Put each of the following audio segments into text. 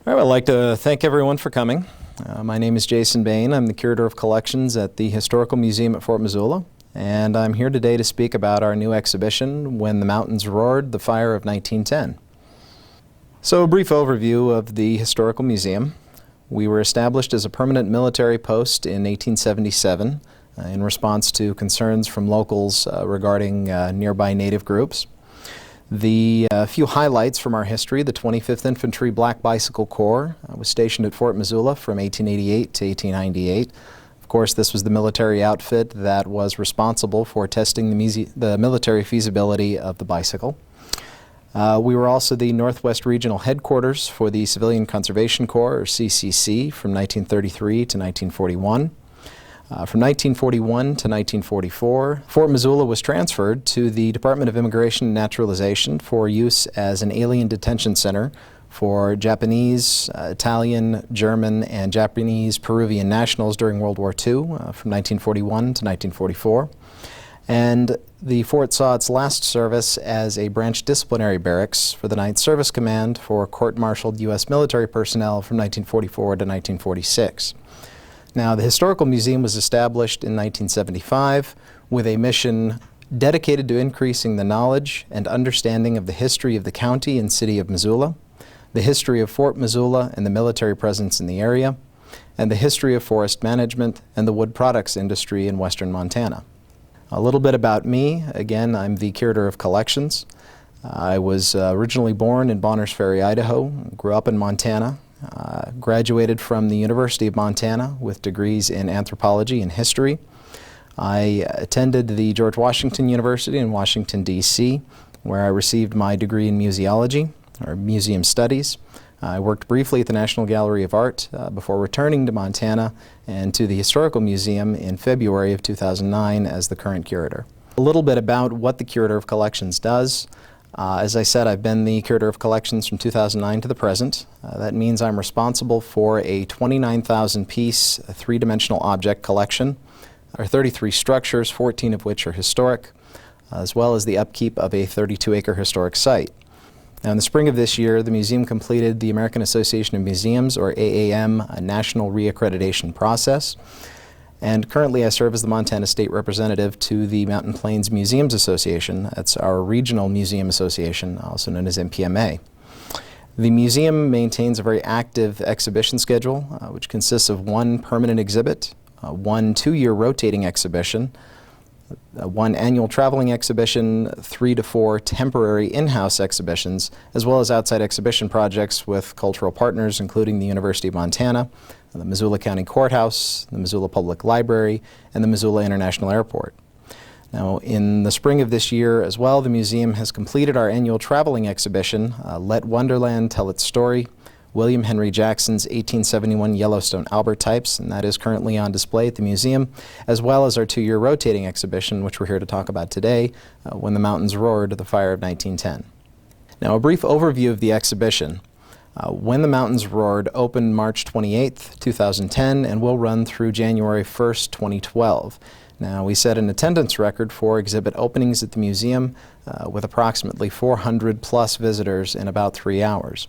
All right, I'd like to thank everyone for coming. My name is Jason Bain. I'm the Curator of Collections at the Historical Museum at Fort Missoula, and I'm here today to speak about our new exhibition, When the Mountains Roared, the Fire of 1910. So a brief overview of the Historical Museum. We were established as a permanent military post in 1877 in response to concerns from locals regarding nearby Native groups. The few highlights from our history: the 25th Infantry Black Bicycle Corps was stationed at Fort Missoula from 1888 to 1898. Of course, this was the military outfit that was responsible for testing the military feasibility of the bicycle. We were also the Northwest Regional Headquarters for the Civilian Conservation Corps, or CCC, from 1933 to 1941. From 1941 to 1944, Fort Missoula was transferred to the Department of Immigration and Naturalization for use as an alien detention center for Japanese, Italian, German, and Japanese Peruvian nationals during World War II from 1941 to 1944. And the fort saw its last service as a branch disciplinary barracks for the 9th Service Command for court-martialed U.S. military personnel from 1944 to 1946. Now, the Historical Museum was established in 1975 with a mission dedicated to increasing the knowledge and understanding of the history of the county and city of Missoula, the history of Fort Missoula and the military presence in the area, and the history of forest management and the wood products industry in western Montana. A little bit about me. Again, I'm the Curator of Collections. I was originally born in Bonners Ferry, Idaho, grew up in Montana. Graduated from the University of Montana with degrees in anthropology and history. I attended the George Washington University in Washington, D.C., where I received my degree in museology, or museum studies. I worked briefly at the National Gallery of Art before returning to Montana and to the Historical Museum in February of 2009 as the current curator. A little bit about what the Curator of Collections does. As I said, I've been the Curator of Collections from 2009 to the present. That means I'm responsible for a 29,000-piece three-dimensional object collection. There are 33 structures, 14 of which are historic, as well as the upkeep of a 32-acre historic site. Now, in the spring of this year, the museum completed the American Association of Museums, or AAM, national reaccreditation process. And currently I serve as the Montana State Representative to the Mountain Plains Museums Association. That's our regional museum association, also known as MPMA. The museum maintains a very active exhibition schedule, which consists of one permanent exhibit, one two-year rotating exhibition, one annual traveling exhibition, 3 to 4 temporary in-house exhibitions, as well as outside exhibition projects with cultural partners, including the University of Montana, the Missoula County Courthouse, the Missoula Public Library, and the Missoula International Airport. Now, in the spring of this year as well, the museum has completed our annual traveling exhibition, Let Wonderland Tell Its Story, William Henry Jackson's 1871 Yellowstone Albert types, and that is currently on display at the museum, as well as our two-year rotating exhibition, which we're here to talk about today, When the Mountains Roared, the Fire of 1910. Now, a brief overview of the exhibition. When the Mountains Roared opened March 28th, 2010, and will run through January 1st, 2012. Now, we set an attendance record for exhibit openings at the museum with approximately 400 plus visitors in about 3 hours.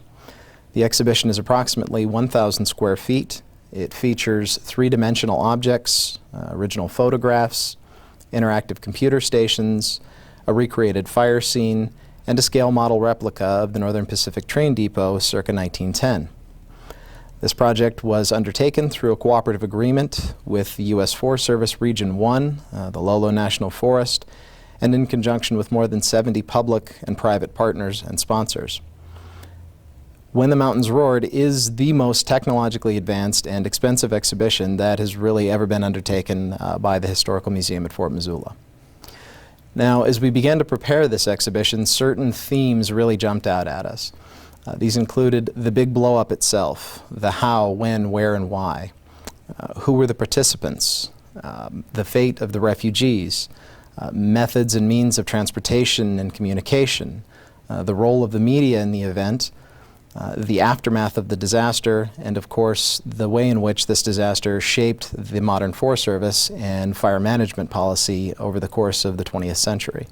The exhibition is approximately 1,000 square feet. It features three-dimensional objects, original photographs, interactive computer stations, a recreated fire scene, and a scale model replica of the Northern Pacific Train Depot circa 1910. This project was undertaken through a cooperative agreement with the U.S. Forest Service Region 1, the Lolo National Forest, and in conjunction with more than 70 public and private partners and sponsors. When the Mountains Roared is the most technologically advanced and expensive exhibition that has really ever been undertaken by the Historical Museum at Fort Missoula. Now, as we began to prepare this exhibition, certain themes really jumped out at us. These included the big blow-up itself, the how, when, where, and why. Who were the participants? The fate of the refugees, methods and means of transportation and communication, the role of the media in the event, the aftermath of the disaster, and of course the way in which this disaster shaped the modern Forest Service and fire management policy over the course of the 20th century.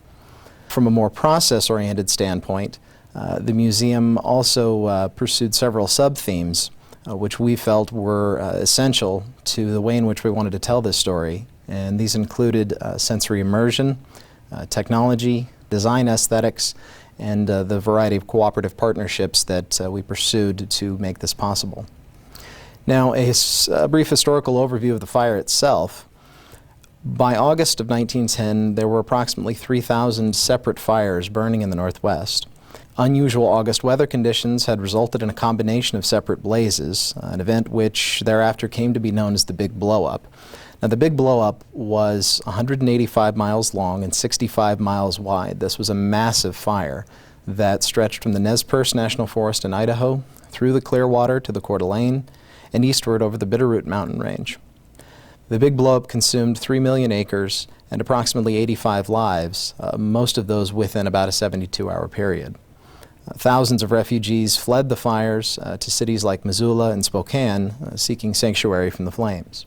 From a more process-oriented standpoint, the museum also pursued several sub-themes which we felt were essential to the way in which we wanted to tell this story, and these included sensory immersion, technology, design aesthetics, and the variety of cooperative partnerships that we pursued to make this possible. Now, a brief historical overview of the fire itself. By August of 1910, there were approximately 3,000 separate fires burning in the Northwest. Unusual August weather conditions had resulted in a combination of separate blazes, an event which thereafter came to be known as the Big Blow-Up. Now, the Big Blow-Up was 185 miles long and 65 miles wide. This was a massive fire that stretched from the Nez Perce National Forest in Idaho through the Clearwater to the Coeur d'Alene and eastward over the Bitterroot mountain range. The Big Blow-Up consumed 3 million acres and approximately 85 lives, most of those within about a 72-hour period. Thousands of refugees fled the fires to cities like Missoula and Spokane, seeking sanctuary from the flames.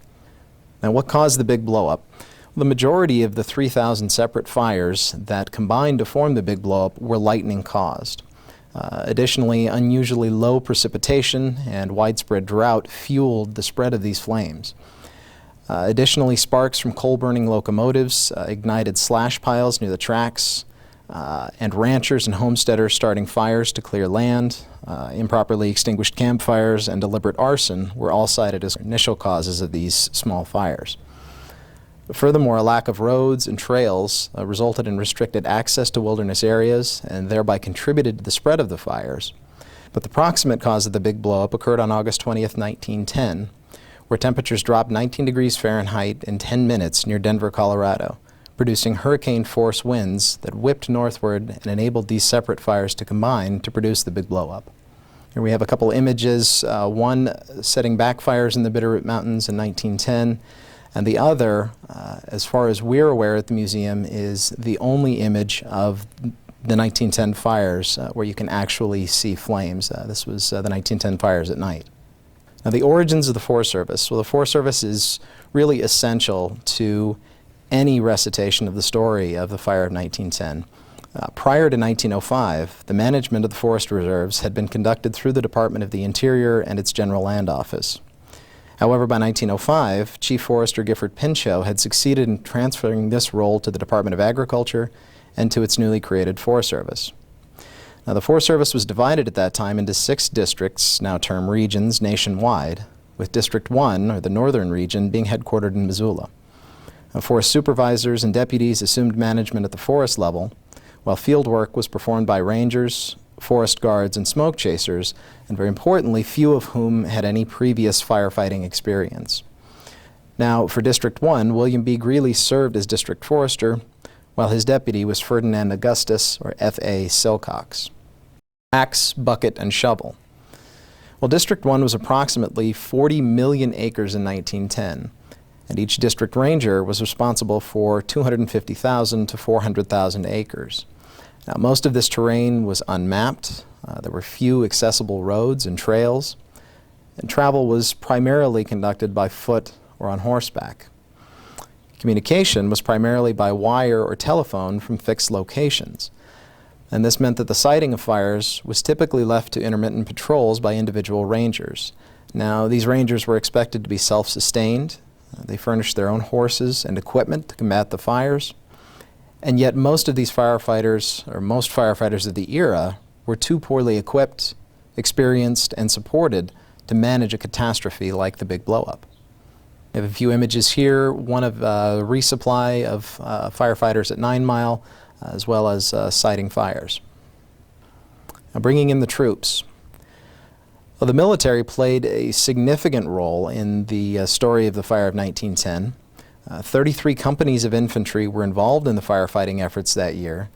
Now, what caused the Big Blow-Up? The majority of the 3,000 separate fires that combined to form the Big Blow-Up were lightning caused. Additionally, unusually low precipitation and widespread drought fueled the spread of these flames. Additionally, sparks from coal-burning locomotives ignited slash piles near the tracks, and ranchers and homesteaders starting fires to clear land, improperly extinguished campfires, and deliberate arson were all cited as initial causes of these small fires. Furthermore, a lack of roads and trails resulted in restricted access to wilderness areas and thereby contributed to the spread of the fires. But the proximate cause of the Big Blow-Up occurred on August 20th, 1910, where temperatures dropped 19 degrees Fahrenheit in 10 minutes near Denver, Colorado, producing hurricane-force winds that whipped northward and enabled these separate fires to combine to produce the Big Blow-Up. Here we have a couple images, one setting back fires in the Bitterroot Mountains in 1910, and the other, as far as we're aware at the museum, is the only image of the 1910 fires where you can actually see flames. This was the 1910 fires at night. Now, the origins of the Forest Service. Well, the Forest Service is really essential to any recitation of the story of the fire of 1910. Prior to 1905, the management of the forest reserves had been conducted through the Department of the Interior and its General Land Office. However, by 1905, Chief Forester Gifford Pinchot had succeeded in transferring this role to the Department of Agriculture and to its newly created Forest Service. Now, the Forest Service was divided at that time into 6 districts, now termed regions, nationwide, with District 1, or the northern region, being headquartered in Missoula. Forest supervisors and deputies assumed management at the forest level, while field work was performed by rangers, forest guards, and smoke chasers, and very importantly, few of whom had any previous firefighting experience. Now, for District 1, William B. Greeley served as district forester, while his deputy was Ferdinand Augustus, or F.A. Silcox. Axe, bucket, and shovel. Well, District 1 was approximately 40 million acres in 1910, and each district ranger was responsible for 250,000 to 400,000 acres. Now, most of this terrain was unmapped. There were few accessible roads and trails, and travel was primarily conducted by foot or on horseback. Communication was primarily by wire or telephone from fixed locations, and this meant that the sighting of fires was typically left to intermittent patrols by individual rangers. Now, these rangers were expected to be self-sustained. They furnished their own horses and equipment to combat the fires, and yet most of these firefighters, or most firefighters of the era, were too poorly equipped, experienced, and supported to manage a catastrophe like the Big Blow-Up. I have a few images here, one of resupply of firefighters at 9 Mile, as well as sighting fires. Now, bringing in the troops. Well, the military played a significant role in the story of the fire of 1910. 33 companies of infantry were involved in the firefighting efforts that year.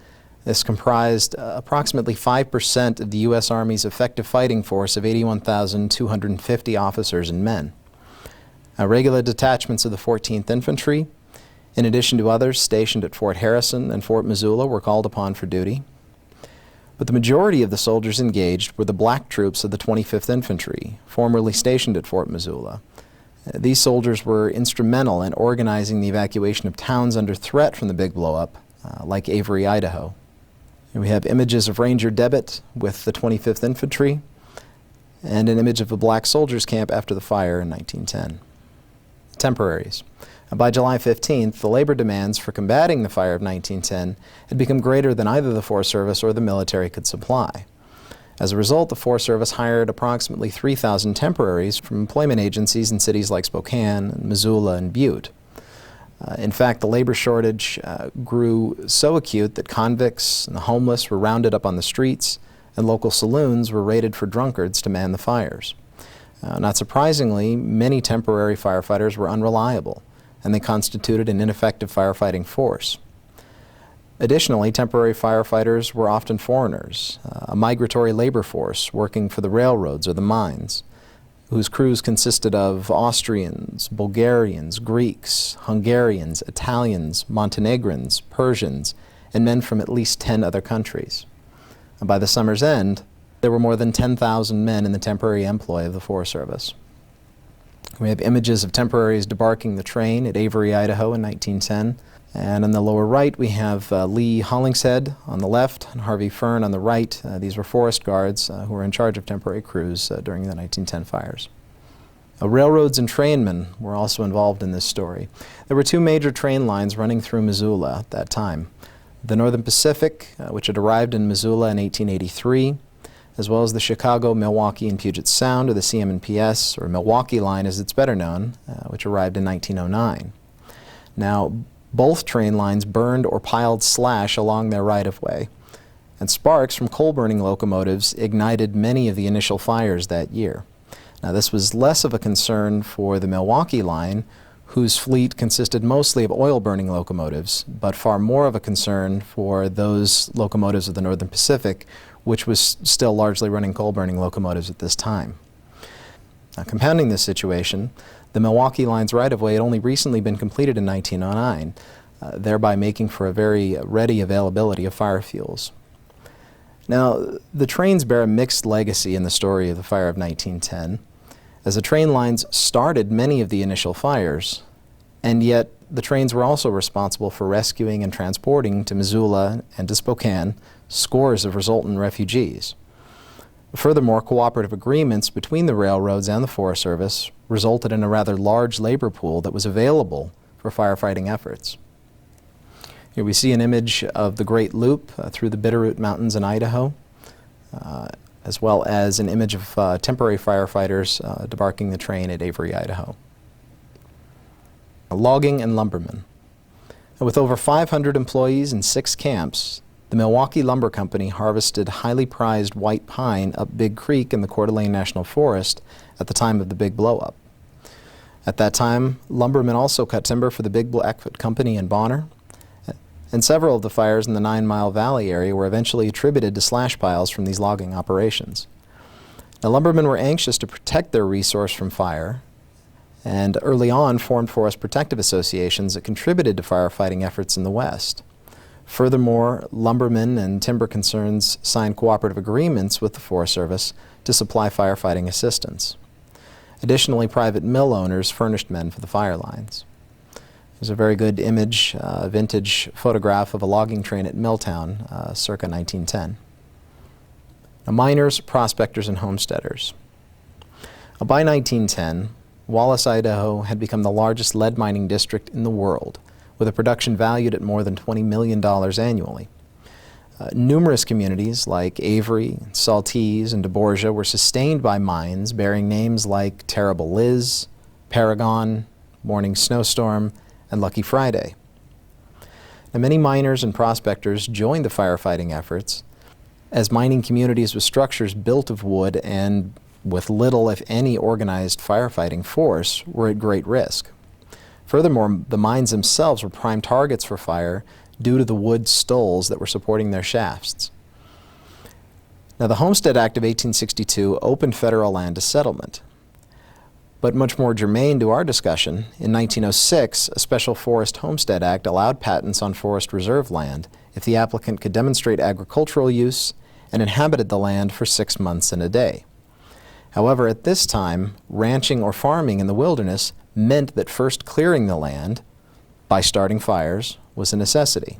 This comprised approximately 5% of the U.S. Army's effective fighting force of 81,250 officers and men. Regular detachments of the 14th Infantry, In addition to others stationed at Fort Harrison and Fort Missoula were called upon for duty. But the majority of the soldiers engaged were the black troops of the 25th Infantry, formerly stationed at Fort Missoula. These soldiers were instrumental in organizing the evacuation of towns under threat from the big blow-up, like Avery, Idaho. Here we have images of Ranger Debit with the 25th Infantry and an image of a black soldiers camp after the fire in 1910. Temporaries. By July 15th, the labor demands for combating the fire of 1910 had become greater than either the Forest Service or the military could supply. As a result, the Forest Service hired approximately 3,000 temporaries from employment agencies in cities like Spokane, Missoula, and Butte. In fact, the labor shortage grew so acute that convicts and the homeless were rounded up on the streets, and local saloons were raided for drunkards to man the fires. Not surprisingly, many temporary firefighters were unreliable, and they constituted an ineffective firefighting force. Additionally, temporary firefighters were often foreigners, a migratory labor force working for the railroads or the mines, whose crews consisted of Austrians, Bulgarians, Greeks, Hungarians, Italians, Montenegrins, Persians, and men from at least 10 other countries. And by the summer's end, there were more than 10,000 men in the temporary employ of the Forest Service. We have images of temporaries debarking the train at Avery, Idaho in 1910. And on the lower right, we have Lee Hollingshead on the left and Harvey Fern on the right. These were forest guards who were in charge of temporary crews during the 1910 fires. Railroads and trainmen were also involved in this story. There were two major train lines running through Missoula at that time. The Northern Pacific, which had arrived in Missoula in 1883, as well as the Chicago, Milwaukee, and Puget Sound, or the CM&PS, or Milwaukee Line as it's better known, which arrived in 1909. Now, both train lines burned or piled slash along their right-of-way, and sparks from coal-burning locomotives ignited many of the initial fires that year. Now, this was less of a concern for the Milwaukee Line, whose fleet consisted mostly of oil-burning locomotives, but far more of a concern for those locomotives of the Northern Pacific, which was still largely running coal-burning locomotives at this time. Now, compounding this situation, the Milwaukee Line's right-of-way had only recently been completed in 1909, thereby making for a very ready availability of fire fuels. Now, the trains bear a mixed legacy in the story of the fire of 1910, as the train lines started many of the initial fires, and yet the trains were also responsible for rescuing and transporting to Missoula and to Spokane scores of resultant refugees. Furthermore, cooperative agreements between the railroads and the Forest Service resulted in a rather large labor pool that was available for firefighting efforts. Here we see an image of the Great Loop through the Bitterroot Mountains in Idaho, as well as an image of temporary firefighters debarking the train at Avery, Idaho. Logging and lumbermen. With over 500 employees in 6 camps, the Milwaukee Lumber Company harvested highly prized white pine up Big Creek in the Coeur d'Alene National Forest at the time of the big blow-up. At that time, lumbermen also cut timber for the Big Blackfoot Company in Bonner, and several of the fires in the 9 Mile Valley area were eventually attributed to slash piles from these logging operations. Now, lumbermen were anxious to protect their resource from fire, and early on formed forest protective associations that contributed to firefighting efforts in the West. Furthermore, lumbermen and timber concerns signed cooperative agreements with the Forest Service to supply firefighting assistance. Additionally, private mill owners furnished men for the fire lines. There's a very good image, vintage photograph of a logging train at Milltown, circa 1910. Now, miners, prospectors, and homesteaders. Now, by 1910, Wallace, Idaho had become the largest lead mining district in the world, with a production valued at more than $20 million annually. Numerous communities like Avery, Saltese, and DeBorgia were sustained by mines bearing names like Terrible Liz, Paragon, Morning Snowstorm, and Lucky Friday. Now, many miners and prospectors joined the firefighting efforts, as mining communities with structures built of wood and with little, if any, organized firefighting force were at great risk. Furthermore, the mines themselves were prime targets for fire due to the wood stoles that were supporting their shafts. Now, the Homestead Act of 1862 opened federal land to settlement. But much more germane to our discussion, in 1906, a special Forest Homestead Act allowed patents on forest reserve land if the applicant could demonstrate agricultural use and inhabited the land for 6 months and a day. However, at this time, ranching or farming in the wilderness meant that first clearing the land by starting fires was a necessity.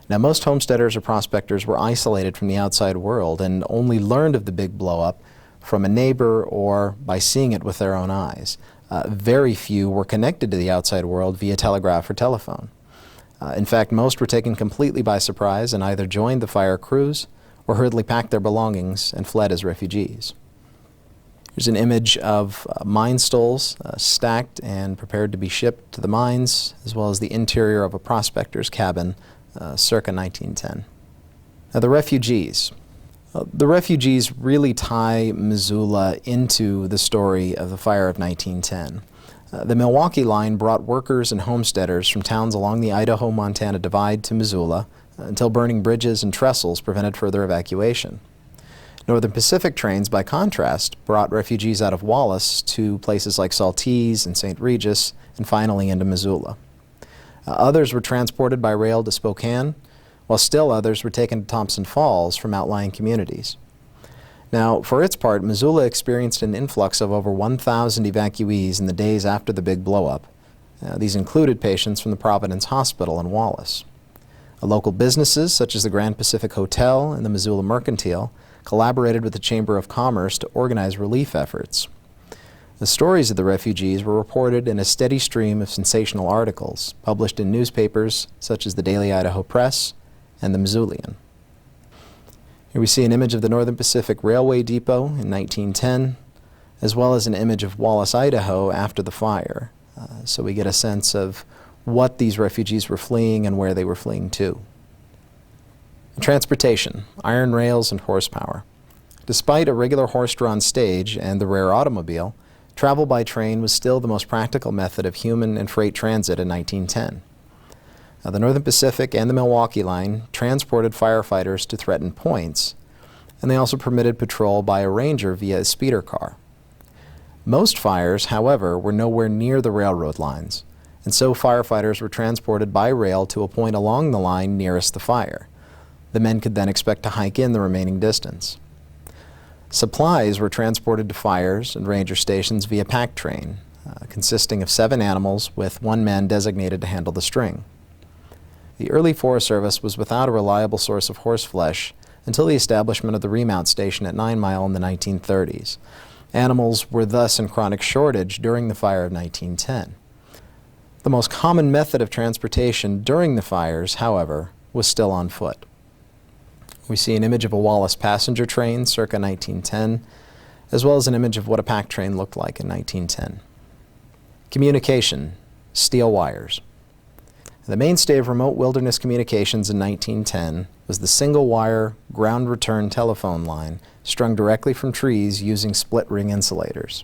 Now, most homesteaders or prospectors were isolated from the outside world and only learned of the big blow-up from a neighbor or by seeing it with their own eyes. Very few were connected to the outside world via telegraph or telephone. In fact, most were taken completely by surprise and either joined the fire crews or hurriedly packed their belongings and fled as refugees. Here's an image of mine stolls stacked and prepared to be shipped to the mines, as well as the interior of a prospector's cabin circa 1910. Now, the refugees. The refugees really tie Missoula into the story of the fire of 1910. The Milwaukee line brought workers and homesteaders from towns along the Idaho-Montana divide to Missoula until burning bridges and trestles prevented further evacuation. Northern Pacific trains, by contrast, brought refugees out of Wallace to places like Saltese and St. Regis, and finally into Missoula. Others were transported by rail to Spokane, while still others were taken to Thompson Falls from outlying communities. Now, for its part, Missoula experienced an influx of over 1,000 evacuees in the days after the big blow-up. These included patients from the Providence Hospital in Wallace. Local businesses, such as the Grand Pacific Hotel and the Missoula Mercantile, collaborated with the Chamber of Commerce to organize relief efforts. The stories of the refugees were reported in a steady stream of sensational articles published in newspapers such as the Daily Idaho Press and the Missoulian. Here we see an image of the Northern Pacific Railway Depot in 1910, as well as an image of Wallace, Idaho after the fire. So we get a sense of what these refugees were fleeing and where they were fleeing to. Transportation, iron rails and horsepower. Despite a regular horse-drawn stage and the rare automobile, travel by train was still the most practical method of human and freight transit in 1910. The Northern Pacific and the Milwaukee line transported firefighters to threatened points, and they also permitted patrol by a ranger via a speeder car. Most fires, however, were nowhere near the railroad lines, and so firefighters were transported by rail to a point along the line nearest the fire. The men could then expect to hike in the remaining distance. Supplies were transported to fires and ranger stations via pack train, consisting of 7 animals with 1 man designated to handle the string. The early Forest Service was without a reliable source of horse flesh until the establishment of the remount station at 9 Mile in the 1930s. Animals were thus in chronic shortage during the fire of 1910. The most common method of transportation during the fires, however, was still on foot. We see an image of a Wallace passenger train circa 1910, as well as an image of what a pack train looked like in 1910. Communication, steel wires. The mainstay of remote wilderness communications in 1910 was the single-wire, ground-return telephone line strung directly from trees using split-ring insulators.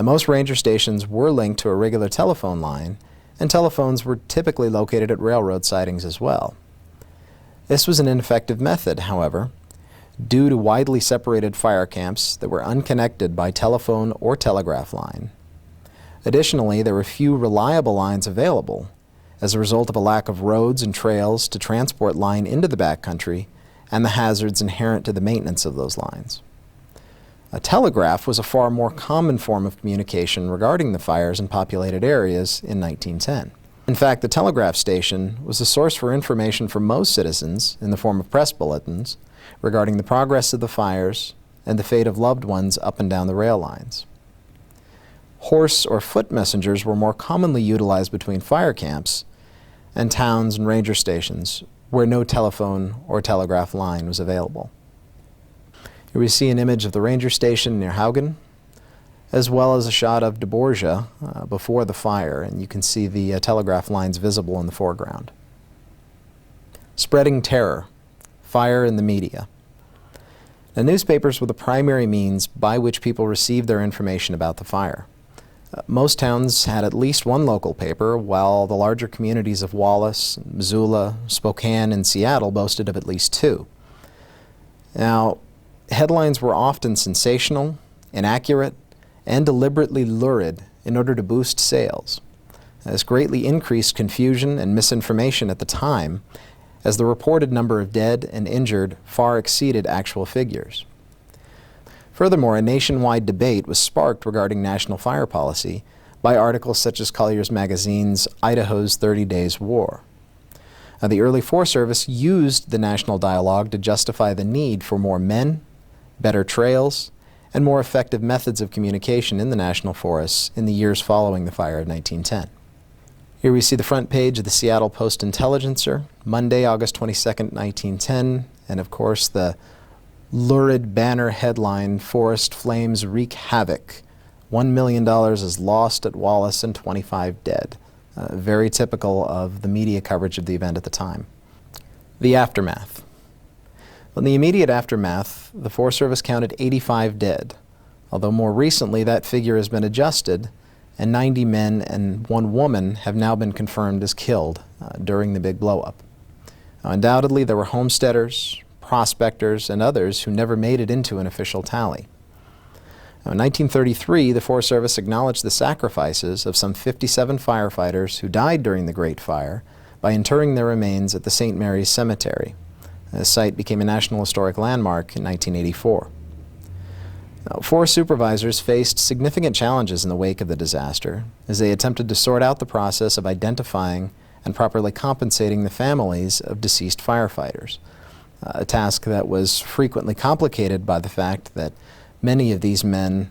Most ranger stations were linked to a regular telephone line, and telephones were typically located at railroad sidings as well. This was an ineffective method, however, due to widely separated fire camps that were unconnected by telephone or telegraph line. Additionally, there were few reliable lines available as a result of a lack of roads and trails to transport line into the backcountry and the hazards inherent to the maintenance of those lines. A telegraph was a far more common form of communication regarding the fires in populated areas in 1910. In fact, the telegraph station was a source for information for most citizens in the form of press bulletins regarding the progress of the fires and the fate of loved ones up and down the rail lines. Horse or foot messengers were more commonly utilized between fire camps and towns and ranger stations where no telephone or telegraph line was available. Here we see an image of the ranger station near Haugen, as well as a shot of De Borgia before the fire, and you can see the telegraph lines visible in the foreground. Spreading terror, fire in the media. Now, newspapers were the primary means by which people received their information about the fire. Most towns had at least one local paper, while the larger communities of Wallace, Missoula, Spokane, and Seattle boasted of at least 2. Now, headlines were often sensational, inaccurate, and deliberately lurid in order to boost sales. This greatly increased confusion and misinformation at the time, as the reported number of dead and injured far exceeded actual figures. Furthermore, a nationwide debate was sparked regarding national fire policy by articles such as Collier's Magazine's Idaho's 30 Days War. The early Forest Service used the national dialogue to justify the need for more men, better trails, and more effective methods of communication in the national forests in the years following the fire of 1910. Here we see the front page of the Seattle Post-Intelligencer, Monday, August 22, 1910, and of course the lurid banner headline, "Forest Flames Wreak Havoc. $1 million is lost at Wallace and 25 dead." Very typical of the media coverage of the event at the time. The aftermath. In the immediate aftermath, the Forest Service counted 85 dead, although more recently that figure has been adjusted, and 90 men and 1 woman have now been confirmed as killed during the big blow-up. Undoubtedly, there were homesteaders, prospectors, and others who never made it into an official tally. In 1933, the Forest Service acknowledged the sacrifices of some 57 firefighters who died during the Great Fire by interring their remains at the St. Mary's Cemetery. The site became a National Historic Landmark in 1984. Forest supervisors faced significant challenges in the wake of the disaster as they attempted to sort out the process of identifying and properly compensating the families of deceased firefighters, a task that was frequently complicated by the fact that many of these men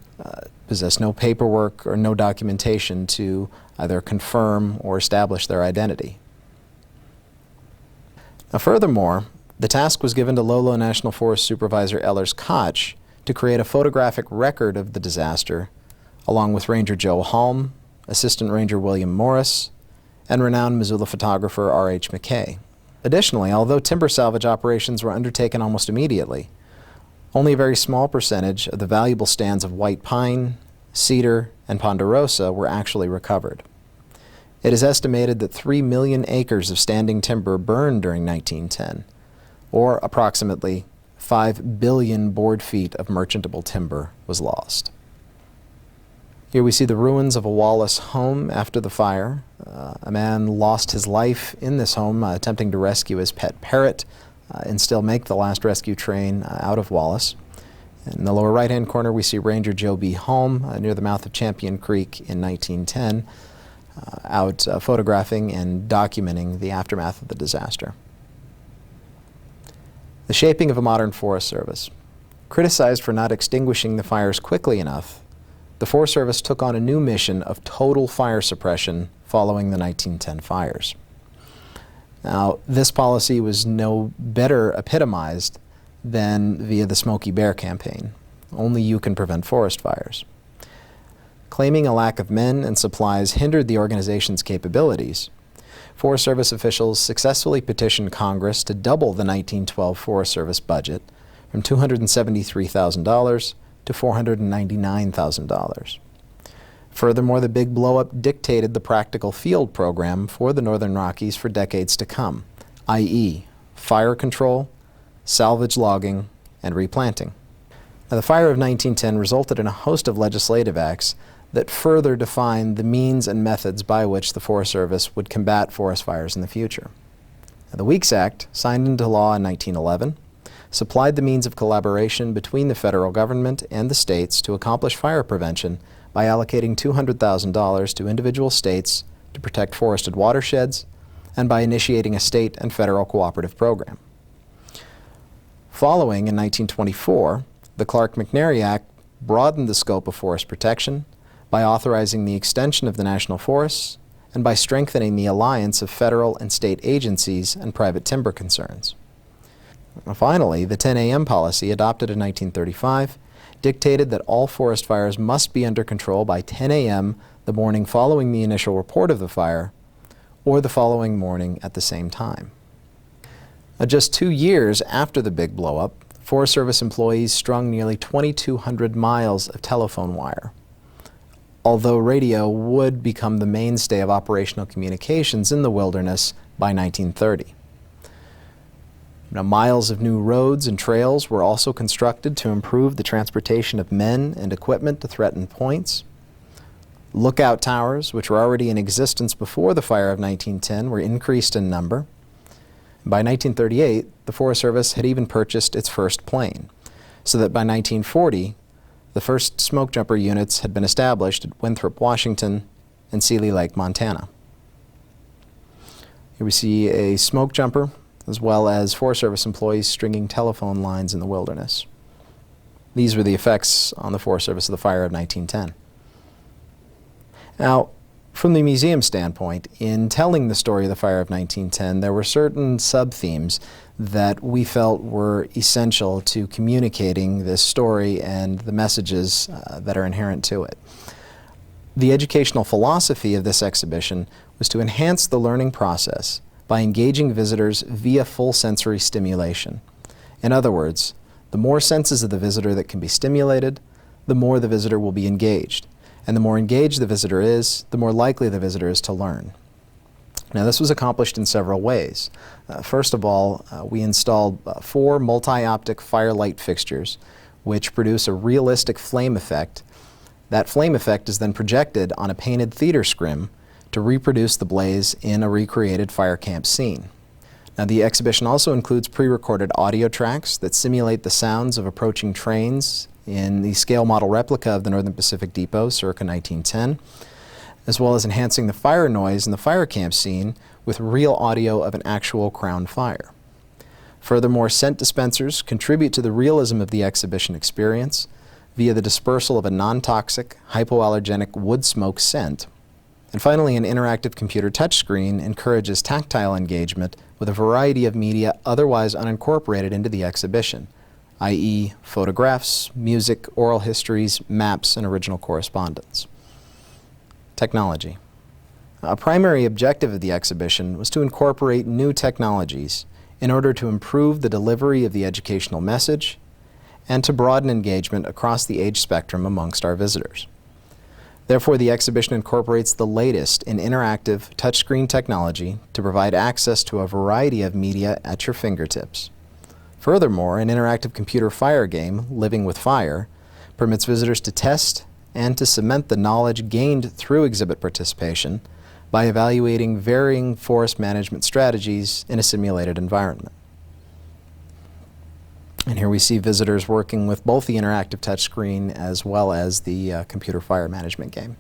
possessed no paperwork or no documentation to either confirm or establish their identity. Furthermore, the task was given to Lolo National Forest Supervisor Ellers Koch to create a photographic record of the disaster, along with Ranger Joe Halm, Assistant Ranger William Morris, and renowned Missoula photographer R.H. McKay. Additionally, although timber salvage operations were undertaken almost immediately, only a very small percentage of the valuable stands of white pine, cedar, and ponderosa were actually recovered. It is estimated that 3 million acres of standing timber burned during 1910, or approximately 5 billion board feet of merchantable timber was lost. Here we see the ruins of a Wallace home after the fire. A man lost his life in this home attempting to rescue his pet parrot and still make the last rescue train out of Wallace. In the lower right-hand corner, we see Ranger Joe B. Halm near the mouth of Champion Creek in 1910, out photographing and documenting the aftermath of the disaster. The shaping of a modern Forest Service. Criticized for not extinguishing the fires quickly enough, the Forest Service took on a new mission of total fire suppression following the 1910 fires. Now, this policy was no better epitomized than via the Smokey Bear campaign. Only you can prevent forest fires. Claiming a lack of men and supplies hindered the organization's capabilities, Forest Service officials successfully petitioned Congress to double the 1912 Forest Service budget from $273,000 to $499,000. Furthermore, the big blow-up dictated the practical field program for the Northern Rockies for decades to come, i.e., fire control, salvage logging, and replanting. Now, the fire of 1910 resulted in a host of legislative acts that further defined the means and methods by which the Forest Service would combat forest fires in the future. Now, the Weeks Act, signed into law in 1911, supplied the means of collaboration between the federal government and the states to accomplish fire prevention by allocating $200,000 to individual states to protect forested watersheds and by initiating a state and federal cooperative program. Following in 1924, the Clark-McNary Act broadened the scope of forest protection by authorizing the extension of the national forests and by strengthening the alliance of federal and state agencies and private timber concerns. Finally, the 10 a.m. policy, adopted in 1935, dictated that all forest fires must be under control by 10 a.m. the morning following the initial report of the fire, or the following morning at the same time. Just 2 years after the big blow-up, Forest Service employees strung nearly 2,200 miles of telephone wire, although radio would become the mainstay of operational communications in the wilderness by 1930. Now, miles of new roads and trails were also constructed to improve the transportation of men and equipment to threatened points. Lookout towers, which were already in existence before the fire of 1910, were increased in number. By 1938, the Forest Service had even purchased its first plane, so that by 1940, the first smoke jumper units had been established at Winthrop, Washington, and Seeley Lake, Montana. Here we see a smoke jumper, as well as Forest Service employees stringing telephone lines in the wilderness. These were the effects on the Forest Service of the fire of 1910. Now, from the museum standpoint, in telling the story of the fire of 1910, there were certain sub-themes that we felt were essential to communicating this story and the messages that are inherent to it. The educational philosophy of this exhibition was to enhance the learning process by engaging visitors via full sensory stimulation. In other words, the more senses of the visitor that can be stimulated, the more the visitor will be engaged. And the more engaged the visitor is, the more likely the visitor is to learn. Now, this was accomplished in several ways. First of all, we installed 4 multi-optic firelight fixtures which produce a realistic flame effect. That flame effect is then projected on a painted theater scrim to reproduce the blaze in a recreated fire camp scene. Now, the exhibition also includes pre-recorded audio tracks that simulate the sounds of approaching trains in the scale model replica of the Northern Pacific Depot circa 1910, as well as enhancing the fire noise in the fire camp scene with real audio of an actual crown fire. Furthermore, scent dispensers contribute to the realism of the exhibition experience via the dispersal of a non-toxic, hypoallergenic wood smoke scent. And finally, an interactive computer touchscreen encourages tactile engagement with a variety of media otherwise unincorporated into the exhibition, i.e. photographs, music, oral histories, maps, and original correspondence. Technology. A primary objective of the exhibition was to incorporate new technologies in order to improve the delivery of the educational message and to broaden engagement across the age spectrum amongst our visitors. Therefore, the exhibition incorporates the latest in interactive touchscreen technology to provide access to a variety of media at your fingertips. Furthermore, an interactive computer fire game, Living with Fire, permits visitors to test and to cement the knowledge gained through exhibit participation by evaluating varying forest management strategies in a simulated environment. And here we see visitors working with both the interactive touchscreen as well as the computer fire management game.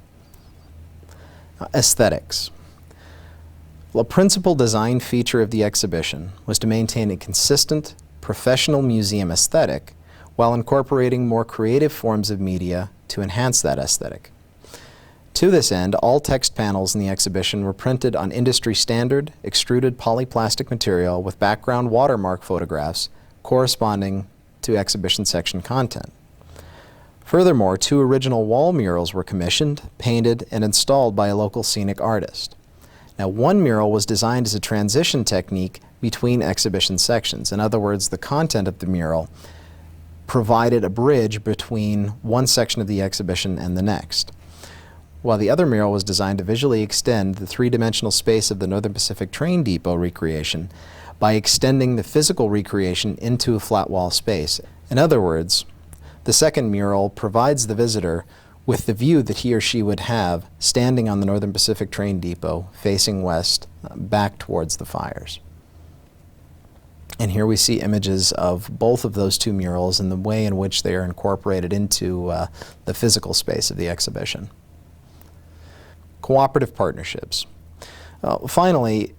Aesthetics. Well, a principal design feature of the exhibition was to maintain a consistent, professional museum aesthetic while incorporating more creative forms of media to enhance that aesthetic. To this end, all text panels in the exhibition were printed on industry-standard extruded polyplastic material with background watermark photographs corresponding to exhibition section content. Furthermore, 2 original wall murals were commissioned, painted, and installed by a local scenic artist. Now, one mural was designed as a transition technique between exhibition sections. In other words, the content of the mural provided a bridge between one section of the exhibition and the next, while the other mural was designed to visually extend the 3-dimensional space of the Northern Pacific Train Depot recreation by extending the physical recreation into a flat wall space. In other words, the second mural provides the visitor with the view that he or she would have standing on the Northern Pacific Train Depot facing west back towards the fires. And here we see images of both of those 2 murals and the way in which they are incorporated into the physical space of the exhibition. Cooperative partnerships. Finally,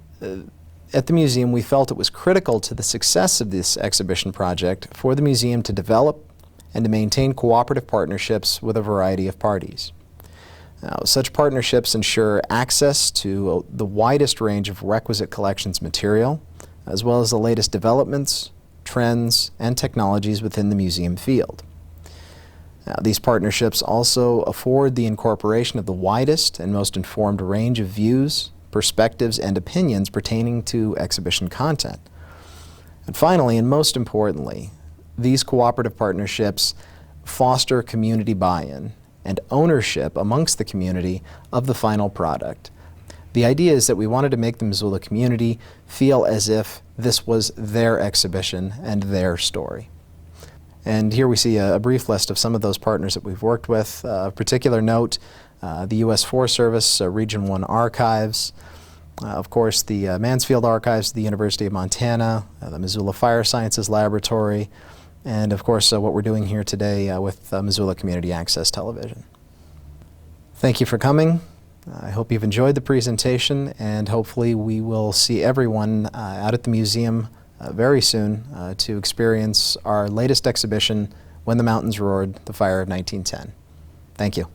at the museum, we felt it was critical to the success of this exhibition project for the museum to develop and to maintain cooperative partnerships with a variety of parties. Now, such partnerships ensure access to the widest range of requisite collections material, as well as the latest developments, trends, and technologies within the museum field. Now, these partnerships also afford the incorporation of the widest and most informed range of views, perspectives, and opinions pertaining to exhibition content. And finally, and most importantly, these cooperative partnerships foster community buy-in and ownership amongst the community of the final product. The idea is that we wanted to make the Missoula community feel as if this was their exhibition and their story. And here we see a brief list of some of those partners that we've worked with. Of particular note, the U.S. Forest Service, Region 1 Archives, of course the Mansfield Archives, the University of Montana, the Missoula Fire Sciences Laboratory, and of course what we're doing here today with Missoula Community Access Television. Thank you for coming. I hope you've enjoyed the presentation, and hopefully we will see everyone out at the museum very soon to experience our latest exhibition, When the Mountains Roared, the Fire of 1910. Thank you.